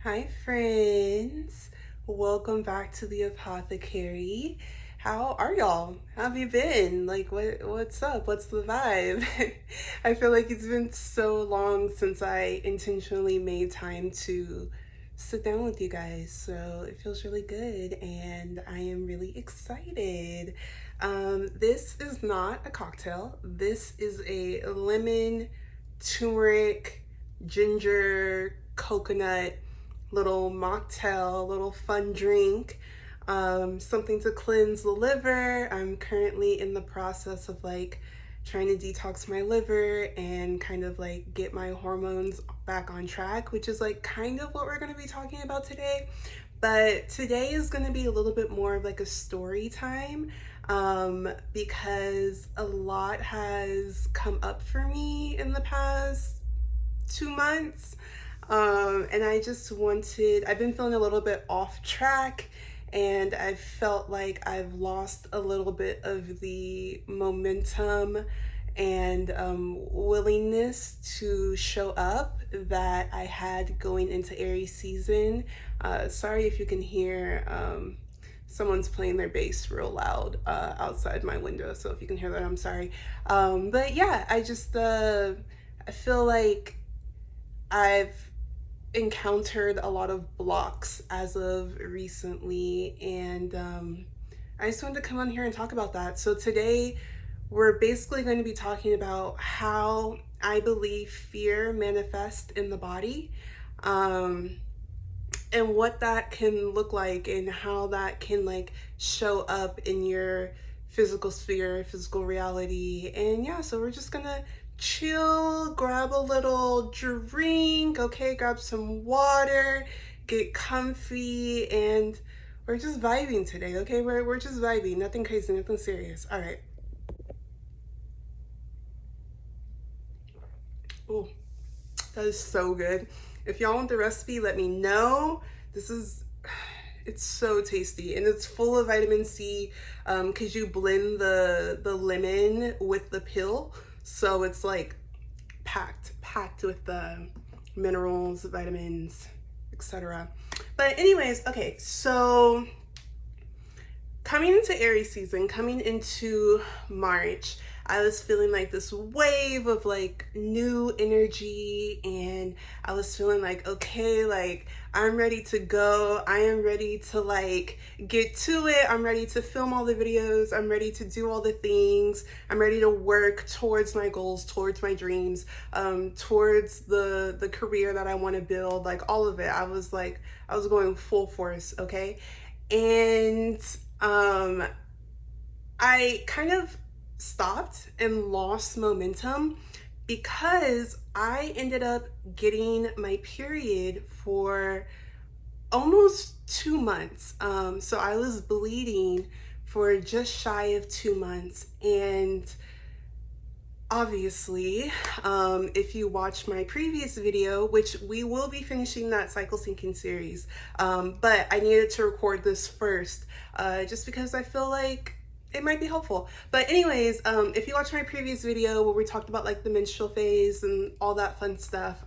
Hi, friends. Welcome back to the Apothecary. How are y'all? How have you been? Like, what's up? What's the vibe? I feel like it's been so long since I intentionally made time to sit down with you guys. So it feels really good, and I am really excited. This is not a cocktail. This is a lemon, turmeric, ginger, coconut little mocktail, little fun drink, something to cleanse the liver. I'm currently in the process of like trying to detox my liver and kind of like get my hormones back on track, which is like kind of what we're going to be talking about today. But today is going to be a little bit more of like a story time because a lot has come up for me in the past 2 months. And I've been feeling a little bit off track, and I felt like I've lost a little bit of the momentum and willingness to show up that I had going into Aries season. Sorry if you can hear someone's playing their bass real loud outside my window, so if you can hear that, I'm sorry. But yeah, I feel like I've encountered a lot of blocks as of recently, and I just wanted to come on here and talk about that. So today, we're basically going to be talking about how I believe fear manifests in the body, um, and what that can look like, and how that can like show up in your physical sphere, physical reality. And yeah, so we're just gonna chill, grab a little drink, okay, grab some water, get comfy, and we're just vibing today, okay? We're just vibing, nothing crazy, nothing serious. All right. Oh, that is so good. If y'all want the recipe, let me know. This is, it's so tasty, and it's full of vitamin C because you blend the lemon with the pill. So it's like packed with the minerals, vitamins, etc. But anyways, okay, so coming into Aries season, coming into March, I was feeling like this wave of like new energy, and I was feeling like, okay, like I'm ready to go. I am ready to like get to it. I'm ready to film all the videos. I'm ready to do all the things. I'm ready to work towards my goals, towards my dreams, towards the career that I want to build, like all of it. I was going full force, okay? And um, I kind of stopped and lost momentum because I ended up getting my period for almost 2 months. So I was bleeding for just shy of 2 months. And obviously, if you watch my previous video, which we will be finishing that cycle syncing series, but I needed to record this first, just because I feel like it might be helpful. But anyways, if you watch my previous video where we talked about like the menstrual phase and all that fun stuff,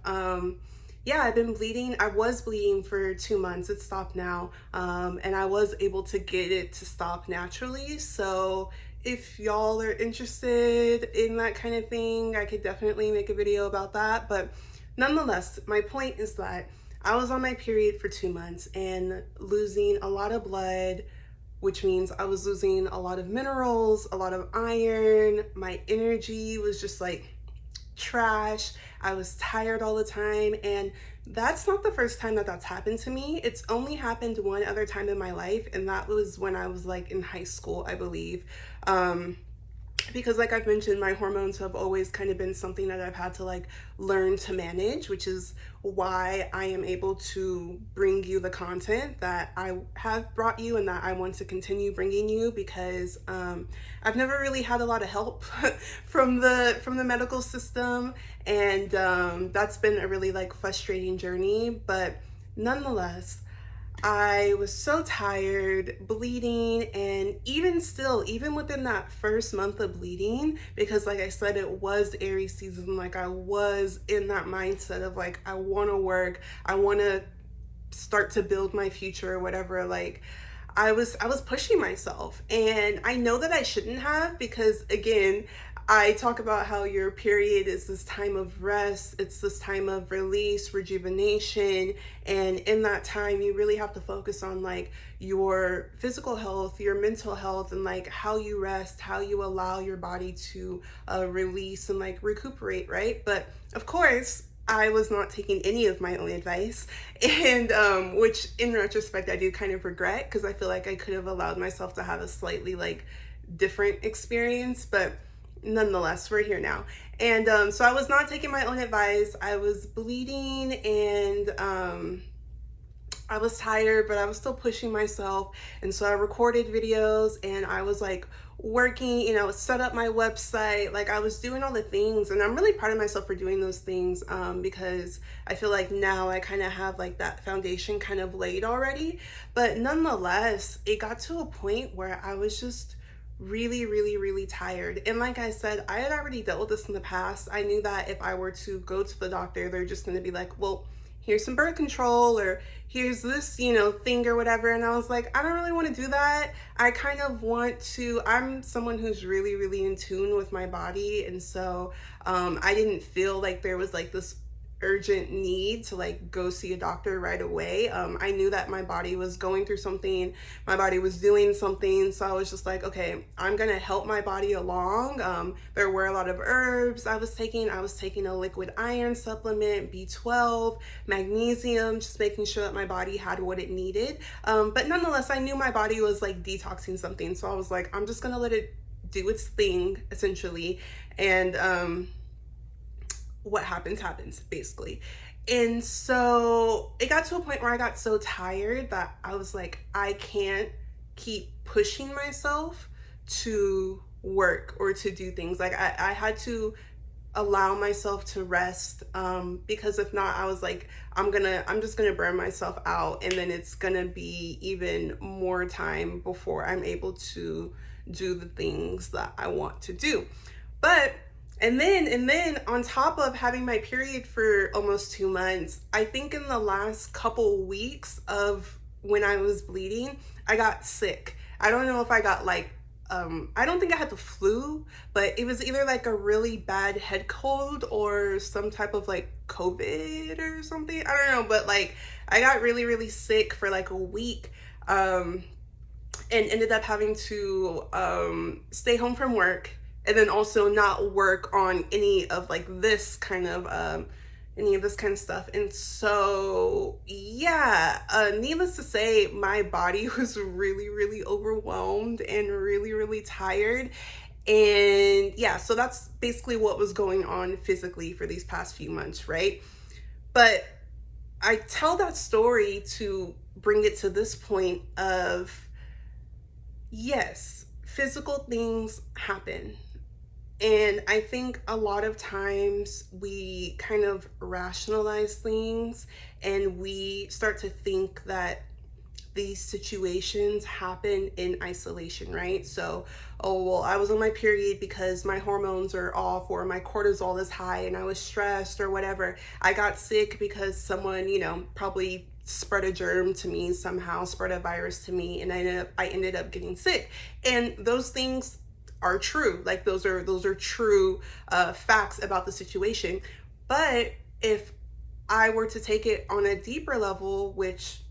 yeah, I've been bleeding. I was bleeding for 2 months. It stopped now, and I was able to get it to stop naturally. So if y'all are interested in that kind of thing, I could definitely make a video about that. But nonetheless, my point is that I was on my period for 2 months and losing a lot of blood, which means I was losing a lot of minerals, a lot of iron. My energy was just like trash. I was tired all the time. And that's not the first time that that's happened to me. It's only happened one other time in my life, and that was when I was like in high school, I believe. Um, because like I've mentioned, my hormones have always kind of been something that I've had to like learn to manage, which is why I am able to bring you the content that I have brought you and that I want to continue bringing you, because I've never really had a lot of help from the medical system, and that's been a really like frustrating journey. But nonetheless, I was so tired, bleeding, and even still, even within that first month of bleeding, because like I said, it was Aries season, like I was in that mindset of like, I want to work, I want to start to build my future or whatever, like I was pushing myself, and I know that I shouldn't have, because again, I talk about how your period is this time of rest, it's this time of release, rejuvenation, and in that time you really have to focus on like your physical health, your mental health, and like how you rest, how you allow your body to release and like recuperate, right? But of course, I was not taking any of my own advice, and which in retrospect I do kind of regret, because I feel like I could have allowed myself to have a slightly like different experience, but nonetheless, we're here now. And so I was not taking my own advice. I was bleeding, and I was tired, but I was still pushing myself. And so I recorded videos, and I was like working, set up my website. Like I was doing all the things, and I'm really proud of myself for doing those things, because I feel like now I kind of have like that foundation kind of laid already. But nonetheless, it got to a point where I was just really, really, really tired. And like I said, I had already dealt with this in the past. I knew that if I were to go to the doctor, they're just going to be like, well, here's some birth control, or here's this, thing or whatever. And I was like, I don't really want to do that. I kind of want to, I'm someone who's really, really in tune with my body. And so I didn't feel like there was like this urgent need to like go see a doctor right away. I knew that my body was going through something, my body was doing something, so I was just like, okay, I'm gonna help my body along. There were a lot of herbs I was taking. I was taking a liquid iron supplement, B12, magnesium, just making sure that my body had what it needed. But nonetheless, I knew my body was like detoxing something, so I was like, I'm just gonna let it do its thing, essentially. And what happens basically. And so it got to a point where I got so tired that I was like, I can't keep pushing myself to work or to do things. Like I had to allow myself to rest, because if not, I was like, I'm just gonna burn myself out, and then it's gonna be even more time before I'm able to do the things that I want to do. But and then on top of having my period for almost 2 months, I think in the last couple weeks of when I was bleeding, I got sick. I don't know if I got like, I don't think I had the flu, but it was either like a really bad head cold or some type of like COVID or something. I don't know, but like I got really, really sick for like a week. And ended up having to stay home from work, and then also not work on any of this kind of stuff. And so yeah, needless to say, my body was really, really overwhelmed and really, really tired. And yeah, so that's basically what was going on physically for these past few months, right? But I tell that story to bring it to this point of, yes, physical things happen. And I think a lot of times we kind of rationalize things, and we start to think that these situations happen in isolation, right? So, oh, well, I was on my period because my hormones are off, or my cortisol is high and I was stressed or whatever. I got sick because someone, probably spread a germ to me somehow, spread a virus to me, and I ended up getting sick. And those things are true. Like those are true facts about the situation. But if I were to take it on a deeper level, which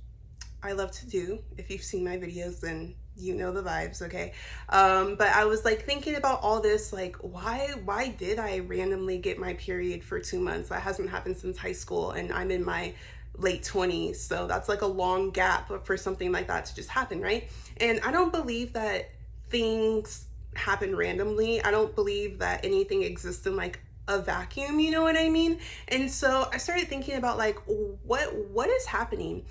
I love to do, if you've seen my videos, then you know the vibes, okay? But I was like thinking about all this, like why did I randomly get my period for 2 months? That hasn't happened since high school, and I'm in my late 20s, so that's like a long gap for something like that to just happen, right? And I don't believe that things happen randomly. I don't believe that anything exists in like a vacuum, you know what I mean? And so I started thinking about like what is happening.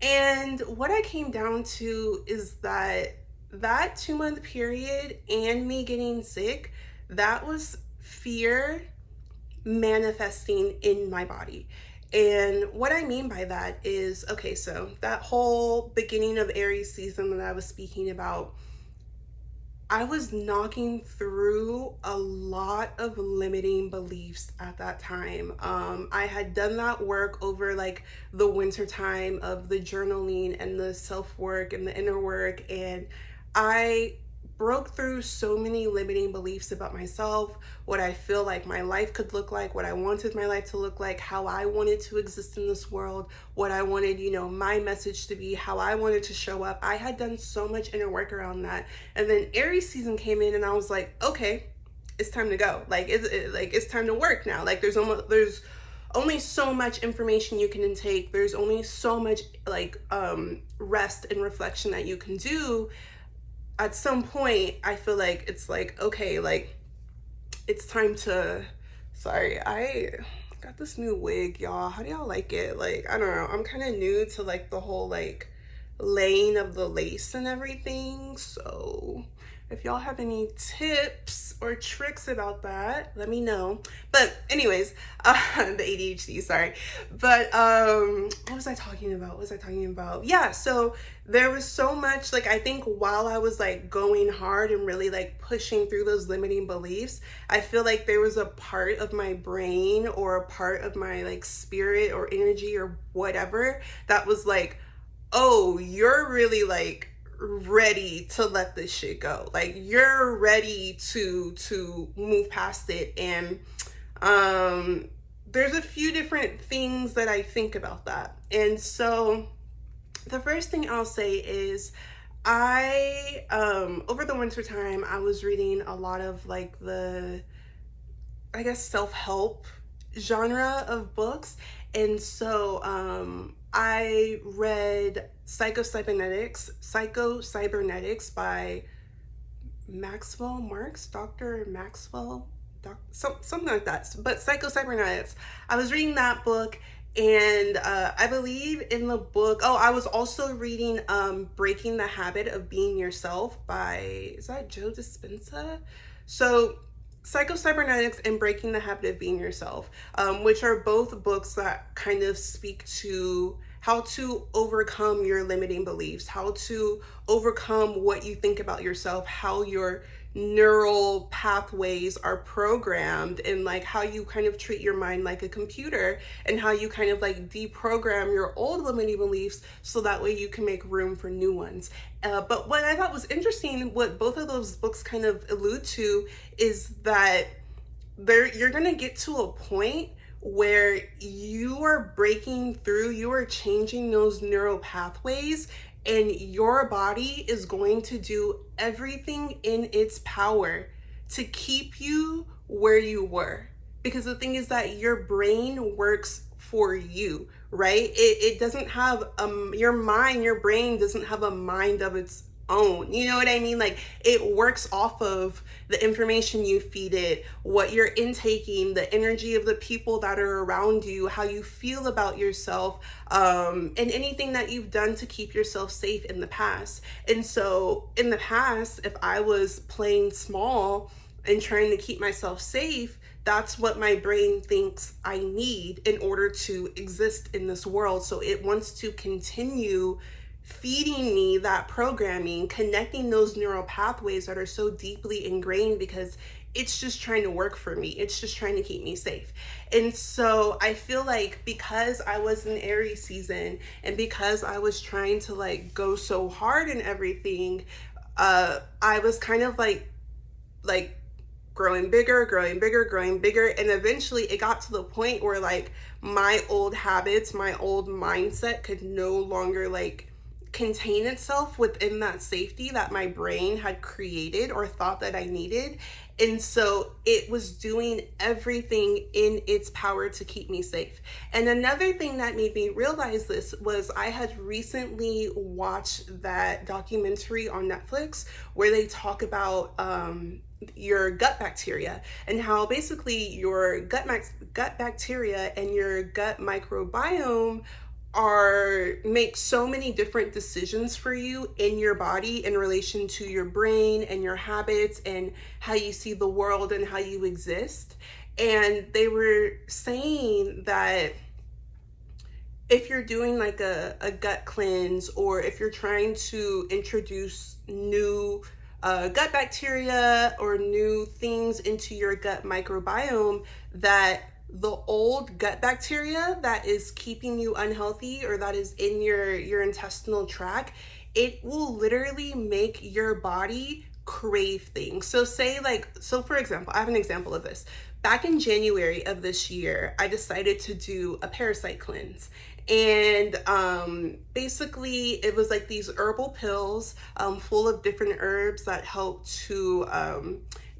And what I came down to is that 2-month period and me getting sick, that was fear manifesting in my body. And what I mean by that is, okay, so that whole beginning of Aries season that I was speaking about, I was knocking through a lot of limiting beliefs at that time. I had done that work over like the winter time of the journaling and the self work and the inner work. And I broke through so many limiting beliefs about myself, what I feel like my life could look like, what I wanted my life to look like, how I wanted to exist in this world, what I wanted, my message to be, how I wanted to show up. I had done so much inner work around that. And then Aries season came in and I was like, okay, it's time to go. Like it's time to work now. Like there's only so much information you can intake. There's only so much like rest and reflection that you can do. At some point I feel like it's like, okay, like it's time to, sorry, I got this new wig, y'all. How do y'all like it? Like, I don't know, I'm kind of new to like the whole like laying of the lace and everything, so if y'all have any tips or tricks about that, let me know. But anyways, the ADHD, sorry. But what was I talking about? Yeah, so there was so much, like, I think while I was like going hard and really like pushing through those limiting beliefs, I feel like there was a part of my brain or a part of my like spirit or energy or whatever that was like, oh, you're really like ready to let this shit go. Like you're ready to move past it. And there's a few different things that I think about that. And so the first thing I'll say is I over the winter time I was reading a lot of like the, I guess, self-help genre of books. And so I read Psycho-Cybernetics by Maxwell Marks, Dr. Maxwell, something like that. But Psycho-Cybernetics, I was reading that book, and I believe in the book, oh, I was also reading Breaking the Habit of Being Yourself by, is that Joe Dispenza? So Psycho-Cybernetics and Breaking the Habit of Being Yourself, which are both books that kind of speak to how to overcome your limiting beliefs, how to overcome what you think about yourself, how your neural pathways are programmed, and like how you kind of treat your mind like a computer, and how you kind of like deprogram your old limiting beliefs so that way you can make room for new ones. But what I thought was interesting, what both of those books kind of allude to, is that you're gonna get to a point where you are breaking through, you are changing those neural pathways, and your body is going to do everything in its power to keep you where you were. Because the thing is that your brain works for you, right? It doesn't have your brain doesn't have a mind of its own. You know what I mean? Like it works off of the information you feed it, what you're intaking, the energy of the people that are around you, how you feel about yourself, and anything that you've done to keep yourself safe in the past. And so in the past, if I was playing small and trying to keep myself safe, that's what my brain thinks I need in order to exist in this world. So it wants to continue feeding me that programming, connecting those neural pathways that are so deeply ingrained, because it's just trying to work for me. It's just trying to keep me safe. And so I feel like because I was in Aries season and because I was trying to like go so hard and everything, I was kind of like growing bigger, and eventually it got to the point where like my old habits, my old mindset could no longer like contain itself within that safety that my brain had created or thought that I needed. And so it was doing everything in its power to keep me safe. And another thing that made me realize this was I had recently watched that documentary on Netflix where they talk about your gut bacteria and how basically your gut bacteria and your gut microbiome make so many different decisions for you in your body in relation to your brain and your habits and how you see the world and how you exist. And they were saying that if you're doing like a gut cleanse, or if you're trying to introduce new gut bacteria or new things into your gut microbiome, that the old gut bacteria that is keeping you unhealthy or that is in your intestinal tract, it will literally make your body crave things. So say like, so for example, I have an example of this. Back in January of this year, I decided to do a parasite cleanse. And basically, it was like these herbal pills full of different herbs that help to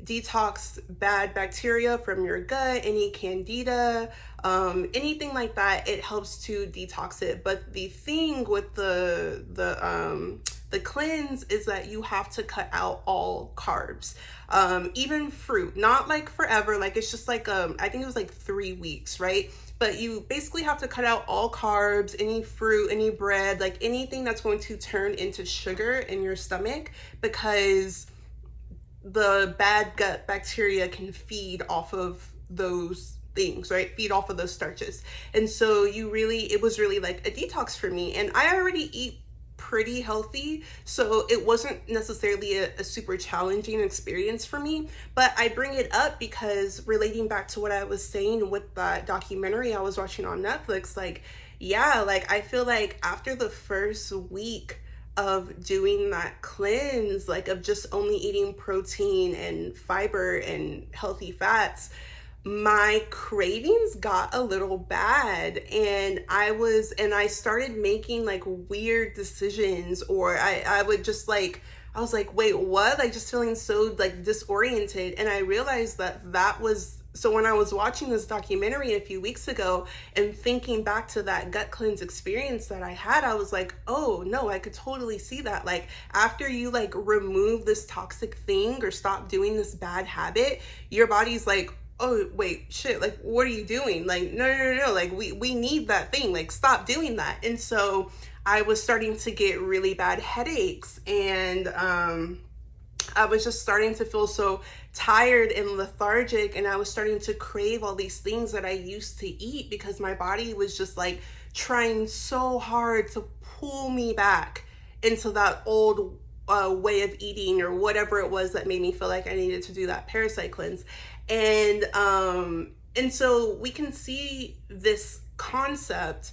detox bad bacteria from your gut, any candida, anything like that. It helps to detox it. But the thing with the cleanse is that you have to cut out all carbs, even fruit, not like forever, like it's just like I think it was like 3 weeks, right? But you basically have to cut out all carbs, any fruit, any bread, like anything that's going to turn into sugar in your stomach, because the bad gut bacteria can feed off of those things, right? Feed off of those starches. And so it was really like a detox for me. And I already eat pretty healthy, so it wasn't necessarily a super challenging experience for me. But I bring it up because, relating back to what I was saying with that documentary I was watching on Netflix, like, yeah, like I feel like after the first week of doing that cleanse, like of just only eating protein and fiber and healthy fats, my cravings got a little bad, and I started making like weird decisions, or I would just like, I was like, wait, what? Like just feeling so like disoriented. And I realized that was, so when I was watching this documentary a few weeks ago and thinking back to that gut cleanse experience that I had, I was like, oh no, I could totally see that. Like after you like remove this toxic thing or stop doing this bad habit, your body's like, oh wait, shit, like what are you doing? Like no, like we need that thing, like stop doing that. And so I was starting to get really bad headaches, and I was just starting to feel so tired and lethargic, and I was starting to crave all these things that I used to eat, because my body was just like trying so hard to pull me back into that old way of eating, or whatever it was that made me feel like I needed to do that parasite cleanse. And so we can see this concept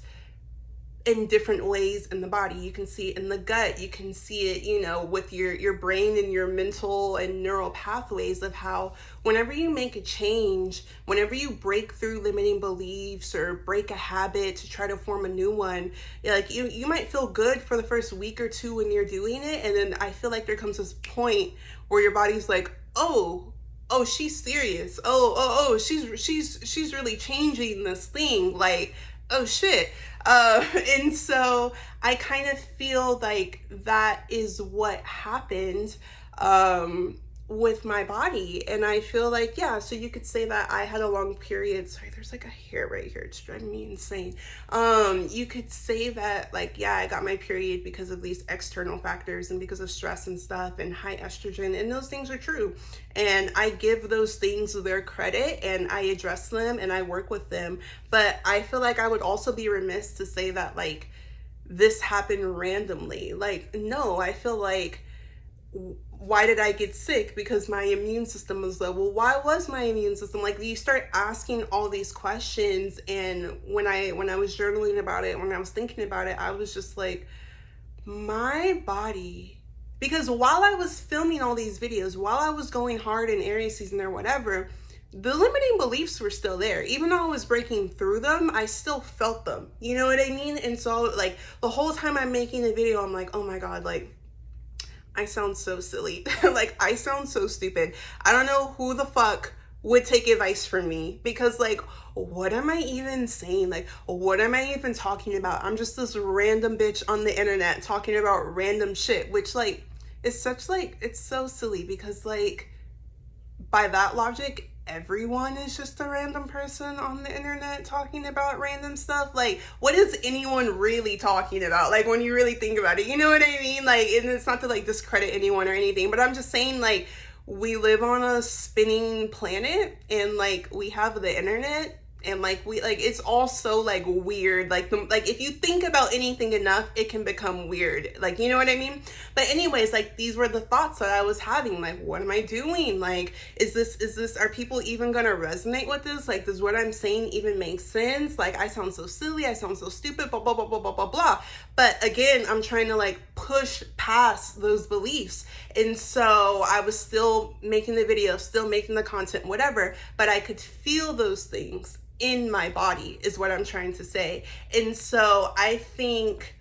in different ways in the body. You can see it in the gut, you can see it, you know, with your brain and your mental and neural pathways, of how whenever you make a change, whenever you break through limiting beliefs or break a habit to try to form a new one, like you might feel good for the first week or two when you're doing it, and then I feel like there comes this point where your body's like, oh, she's serious, she's really changing this thing, like, oh shit. And so I kind of feel like that is what happened with my body. And I feel like, yeah, so you could say that I had a long period. Sorry, there's like a hair right here. It's driving me insane. You could say that, like, yeah, I got my period because of these external factors and because of stress and stuff and high estrogen. And those things are true. And I give those things their credit, and I address them and I work with them. But I feel like I would also be remiss to say that, like, this happened randomly. Like, no, I feel like, why did I get sick? Because my immune system was low. Well, why was my immune system like? You start asking all these questions, and when I was journaling about it, when I was thinking about it, I was just like, my body, because while I was filming all these videos, while I was going hard in Aries season or whatever, the limiting beliefs were still there. Even though I was breaking through them, I still felt them. You know what I mean? And so, like, the whole time I'm making a video, I'm like, oh my God, like, I sound so silly. Like, I sound so stupid. I don't know who the fuck would take advice from me, because, like, what am I even saying? Like, what am I even talking about? I'm just this random bitch on the internet talking about random shit, which, like, is such, like, it's so silly, because, like, by that logic, everyone is just a random person on the internet talking about random stuff. Like, what is anyone really talking about? Like, when you really think about it, you know what I mean? Like, and it's not to, like, discredit anyone or anything, but I'm just saying, like, we live on a spinning planet, and, like, we have the internet, and like it's all so like weird. Like like if you think about anything enough, it can become weird. Like, you know what I mean? But anyways, like these were the thoughts that I was having. Like, what am I doing? Like, is this are people even gonna resonate with this? Like, does what I'm saying even make sense? Like, I sound so silly, I sound so stupid, blah blah blah blah blah blah blah. But again, I'm trying to like push past those beliefs. And so I was still making the video, still making the content, whatever, but I could feel those things in my body is what I'm trying to say. And so I think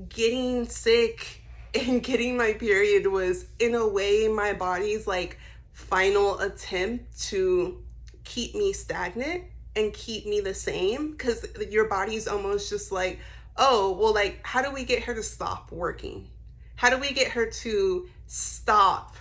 getting sick and getting my period was in a way my body's like final attempt to keep me stagnant and keep me the same, because your body's almost just like, oh, well, like, how do we get her to stop working? How do we get her to stop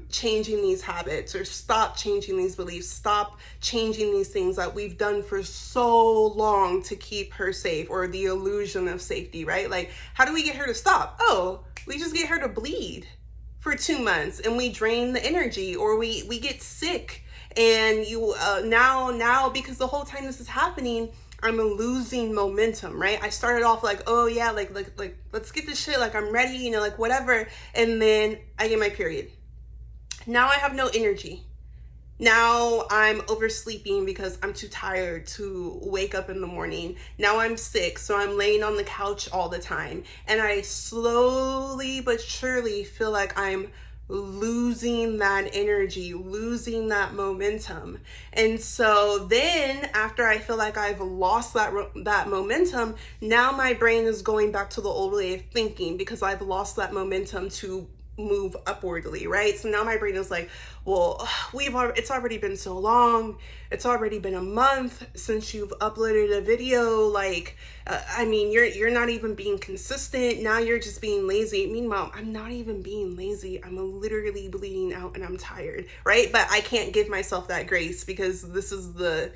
changing these habits, or stop changing these beliefs, stop changing these things that we've done for so long to keep her safe, or the illusion of safety, right? Like, how do we get her to stop? Oh, we just get her to bleed for 2 months and we drain the energy, or we get sick. And you now because the whole time this is happening, I'm losing momentum, right? I started off like, oh yeah, like let's get this shit, like I'm ready, you know, like whatever. And then I get my period. Now I have no energy. Now I'm oversleeping because I'm too tired to wake up in the morning. Now I'm sick, so I'm laying on the couch all the time. And I slowly but surely feel like I'm losing that energy, losing that momentum. And so then after I feel like I've lost that momentum, now my brain is going back to the old way of thinking, because I've lost that momentum to move upwardly, right? So now my brain is like, well, it's already been so long. It's already been a month since you've uploaded a video. Like, I mean, you're not even being consistent. Now you're just being lazy. Meanwhile, I'm not even being lazy. I'm literally bleeding out and I'm tired, right? But I can't give myself that grace, because this is the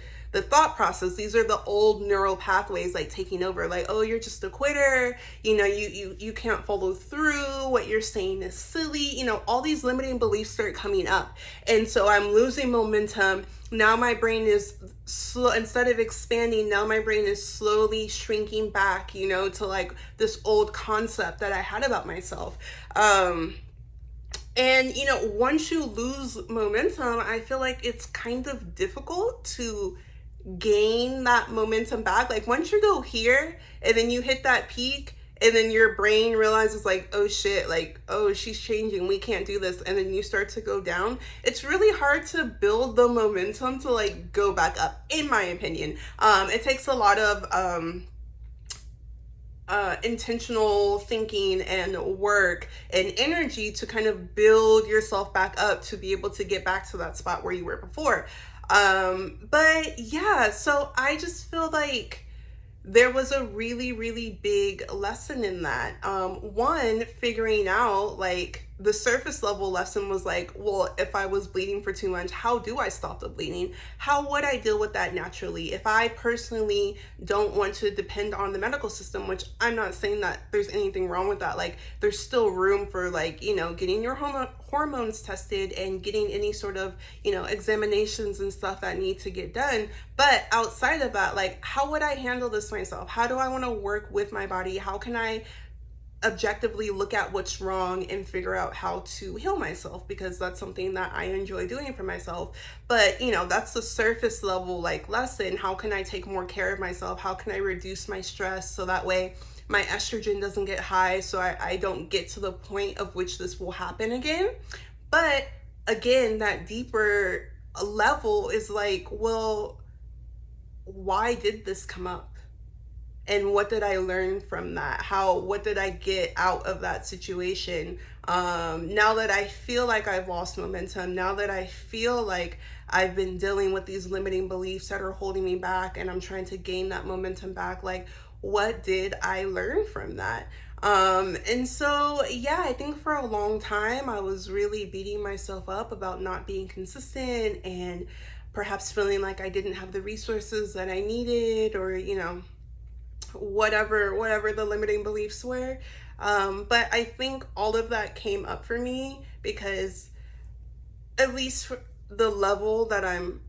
thought process. These are the old neural pathways like taking over, like, oh, you're just a quitter, you know, you can't follow through, what you're saying is silly, you know, all these limiting beliefs start coming up. And so I'm losing momentum. Now my brain is slow, instead of expanding, now my brain is slowly shrinking back, you know, to like this old concept that I had about myself. And you know, once you lose momentum, I feel like it's kind of difficult to gain that momentum back. Like, once you go here and then you hit that peak, and then your brain realizes like, oh shit, like, oh, she's changing, we can't do this, and then you start to go down, it's really hard to build the momentum to like go back up, in my opinion. It takes a lot of intentional thinking and work and energy to kind of build yourself back up to be able to get back to that spot where you were before. But yeah, so I just feel like there was a really, really big lesson in that. One, figuring out, like, the surface level lesson was like, well, if I was bleeding for 2 months, how do I stop the bleeding? How would I deal with that naturally? If I personally don't want to depend on the medical system, which I'm not saying that there's anything wrong with that. Like, there's still room for, like, you know, getting your hormones tested and getting any sort of, you know, examinations and stuff that need to get done. But outside of that, like, how would I handle this myself? How do I want to work with my body? How can I objectively look at what's wrong and figure out how to heal myself? Because that's something that I enjoy doing for myself. But you know, that's the surface level like lesson. How can I take more care of myself? How can I reduce my stress so that way my estrogen doesn't get high, so I don't get to the point of which this will happen again? But again, that deeper level is like, well, why did this come up? And what did I learn from that? What did I get out of that situation? Now that I feel like I've lost momentum, now that I feel like I've been dealing with these limiting beliefs that are holding me back, and I'm trying to gain that momentum back, like, what did I learn from that? And so, yeah, I think for a long time, I was really beating myself up about not being consistent, and perhaps feeling like I didn't have the resources that I needed, or, you know, whatever the limiting beliefs were. But I think all of that came up for me because, at least for the level that I'm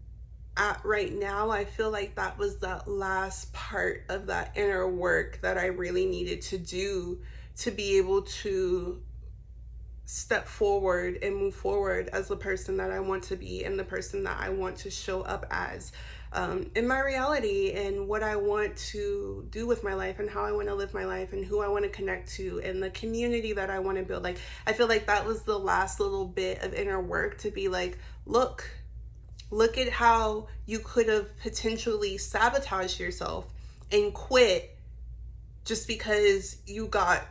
at right now, I feel like that was that last part of that inner work that I really needed to do to be able to step forward and move forward as the person that I want to be and the person that I want to show up as, in my reality, and what I want to do with my life and how I want to live my life and who I want to connect to and the community that I want to build. Like, I feel like that was the last little bit of inner work to be like, look at how you could have potentially sabotaged yourself and quit just because you got,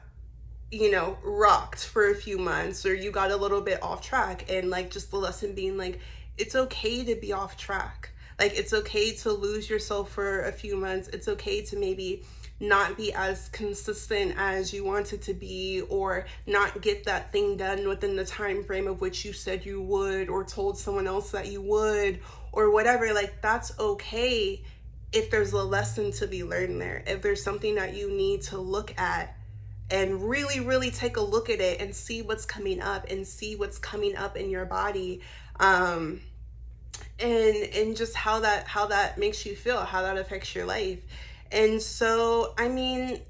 rocked for a few months, or you got a little bit off track. And like, just the lesson being like, it's okay to be off track. Like, it's okay to lose yourself for a few months. It's okay to maybe not be as consistent as you wanted to be, or not get that thing done within the time frame of which you said you would, or told someone else that you would, or whatever. Like, that's okay if there's a lesson to be learned there, if there's something that you need to look at and really, really take a look at it and see what's coming up and see what's coming up in your body. And just how that makes you feel, how that affects your life. And so, I mean,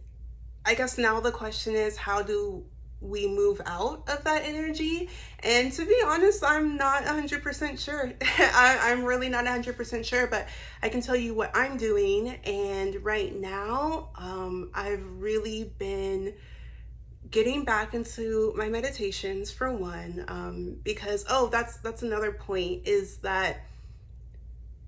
I guess now the question is, how do we move out of that energy? And to be honest, I'm not 100% sure. I'm really not 100% sure, but I can tell you what I'm doing. And right now, I've really been getting back into my meditations, for one, because, that's another point, is that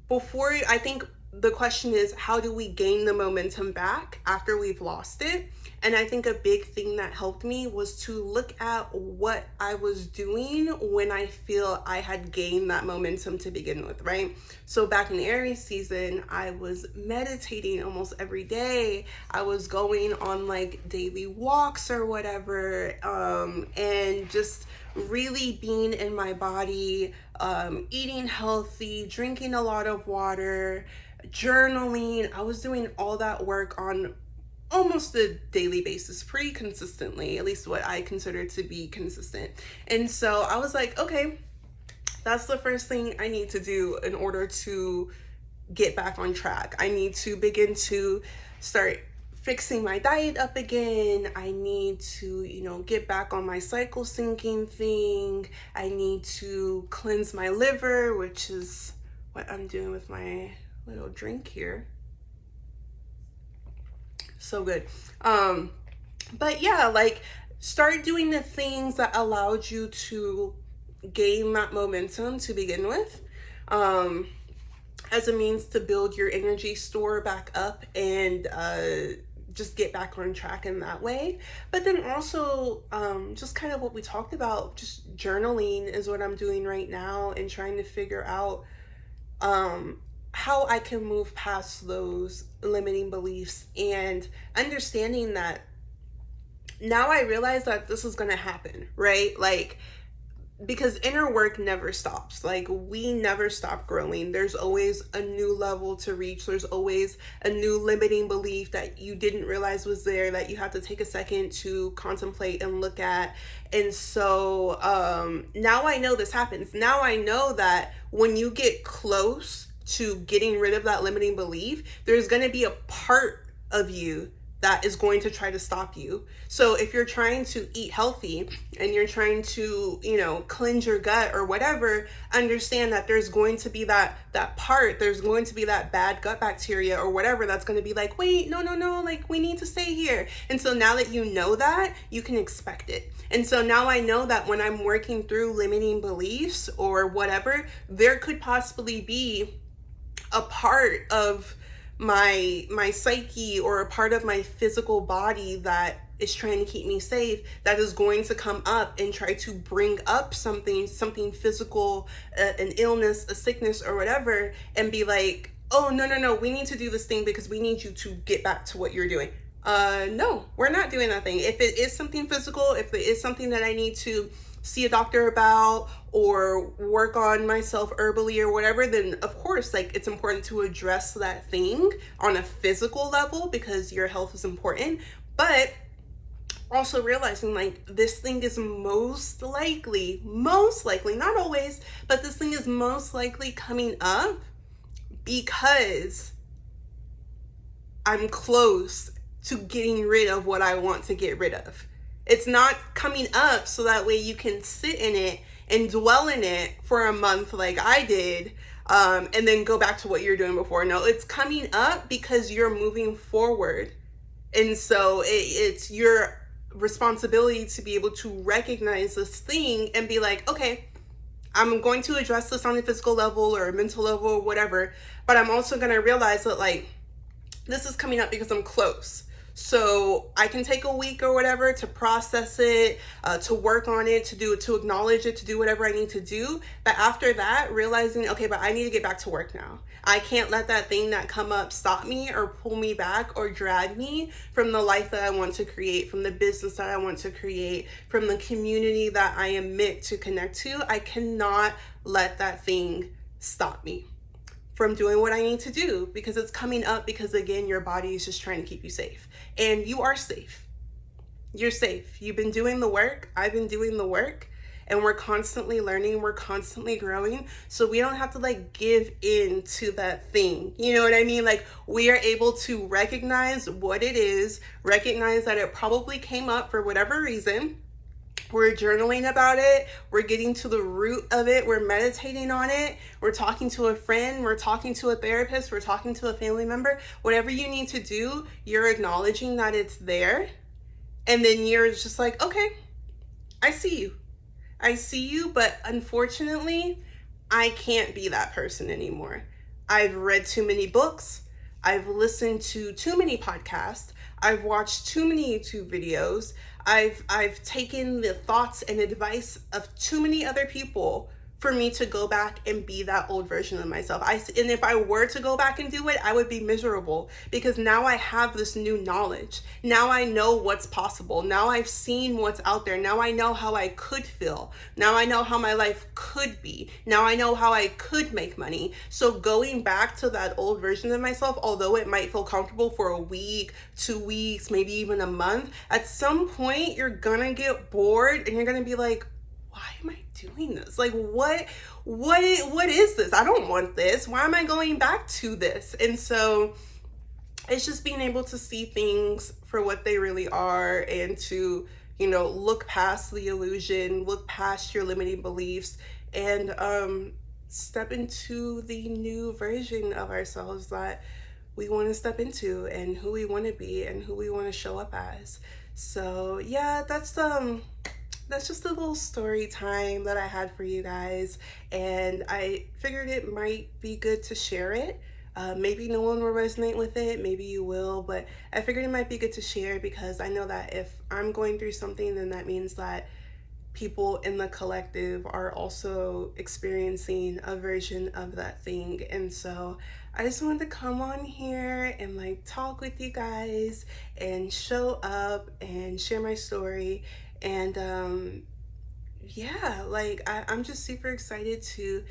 I think the question is, how do we gain the momentum back after we've lost it? And I think a big thing that helped me was to look at what I was doing when I feel I had gained that momentum to begin with, right? So back in the Aries season, I was meditating almost every day. I was going on like daily walks or whatever, and just really being in my body, eating healthy, drinking a lot of water, journaling. I was doing all that work on almost a daily basis, pretty consistently, at least what I consider to be consistent. And so I was like, okay, that's the first thing I need to do in order to get back on track. I need to begin to start fixing my diet up again. I need to, get back on my cycle syncing thing. I need to cleanse my liver, which is what I'm doing with my little drink here. So good. But yeah, like, start doing the things that allowed you to gain that momentum to begin with, as a means to build your energy store back up and just get back on track in that way. But then also, just kind of what we talked about, just journaling is what I'm doing right now, and trying to figure out how I can move past those limiting beliefs, and understanding that now I realize that this is going to happen, right? Like, because inner work never stops. Like, we never stop growing. There's always a new level to reach. There's always a new limiting belief that you didn't realize was there, that you have to take a second to contemplate and look at. And so now I know this happens. Now I know that when you get close to getting rid of that limiting belief, there's going to be a part of you that is going to try to stop you. So if you're trying to eat healthy and you're trying to, cleanse your gut or whatever, understand that there's going to be that part, there's going to be that bad gut bacteria or whatever that's going to be like, wait, no, like, we need to stay here. And so now that you know that, you can expect it. And so now I know that when I'm working through limiting beliefs or whatever, there could possibly be a part of my psyche or a part of my physical body that is trying to keep me safe, that is going to come up and try to bring up something physical, an illness, a sickness or whatever, and be like, oh, no, we need to do this thing because we need you to get back to what you're doing. No, we're not doing that thing. If it is something physical, if it is something that I need to see a doctor about or work on myself herbally or whatever, then of course, like, it's important to address that thing on a physical level because your health is important. But also realizing, like, this thing is most likely, not always, but this thing is most likely coming up because I'm close to getting rid of what I want to get rid of. It's not coming up so that way you can sit in it and dwell in it for a month like I did, and then go back to what you're doing before. No, it's coming up because you're moving forward. And so it's your responsibility to be able to recognize this thing and be like, okay, I'm going to address this on a physical level or a mental level or whatever, but I'm also going to realize that, like, this is coming up because I'm close. So I can take a week or whatever to process it, to work on it, to acknowledge it, to do whatever I need to do. But after that, realizing, okay, but I need to get back to work now. I can't let that thing that come up stop me or pull me back or drag me from the life that I want to create, from the business that I want to create, from the community that I am meant to connect to. I cannot let that thing stop me from doing what I need to do, because it's coming up because, again, your body is just trying to keep you safe. And you are safe. You're safe. You've been doing the work. I've been doing the work. And we're constantly learning. We're constantly growing. So we don't have to, like, give in to that thing. You know what I mean? Like, we are able to recognize what it is, recognize that it probably came up for whatever reason. We're journaling about it. We're getting to the root of it. We're meditating on it. We're talking to a friend. We're talking to a therapist. We're talking to a family member. Whatever you need to do, you're acknowledging that it's there. And then you're just like, okay, I see you. I see you, but unfortunately, I can't be that person anymore. I've read too many books. I've listened to too many podcasts. I've watched too many YouTube videos. I've taken the thoughts and advice of too many other people for me to go back and be that old version of myself. And if I were to go back and do it, I would be miserable, because now I have this new knowledge. Now I know what's possible. Now I've seen what's out there. Now I know how I could feel. Now I know how my life could be. Now I know how I could make money. So going back to that old version of myself, although it might feel comfortable for a week, 2 weeks, maybe even a month, at some point you're gonna get bored and you're gonna be like, why am I doing this? Like, what is this? I don't want this. Why am I going back to this? And so it's just being able to see things for what they really are, and to, look past the illusion, look past your limiting beliefs, and step into the new version of ourselves that we want to step into, and who we want to be, and who we want to show up as. So yeah, that's just a little story time that I had for you guys, and I figured it might be good to share it. Maybe no one will resonate with it, maybe you will, but I figured it might be good to share, because I know that if I'm going through something, then that means that people in the collective are also experiencing a version of that thing. And so I just wanted to come on here and, like, talk with you guys and show up and share my story. And yeah, like, I'm just super excited to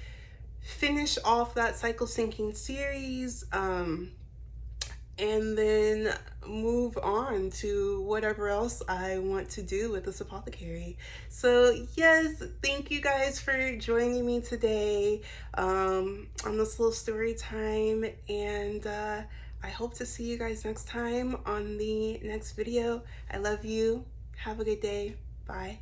finish off that cycle syncing series, and then move on to whatever else I want to do with this apothecary. So yes, thank you guys for joining me today on this little story time, and I hope to see you guys next time on the next video. I love you. Have a good day. Bye.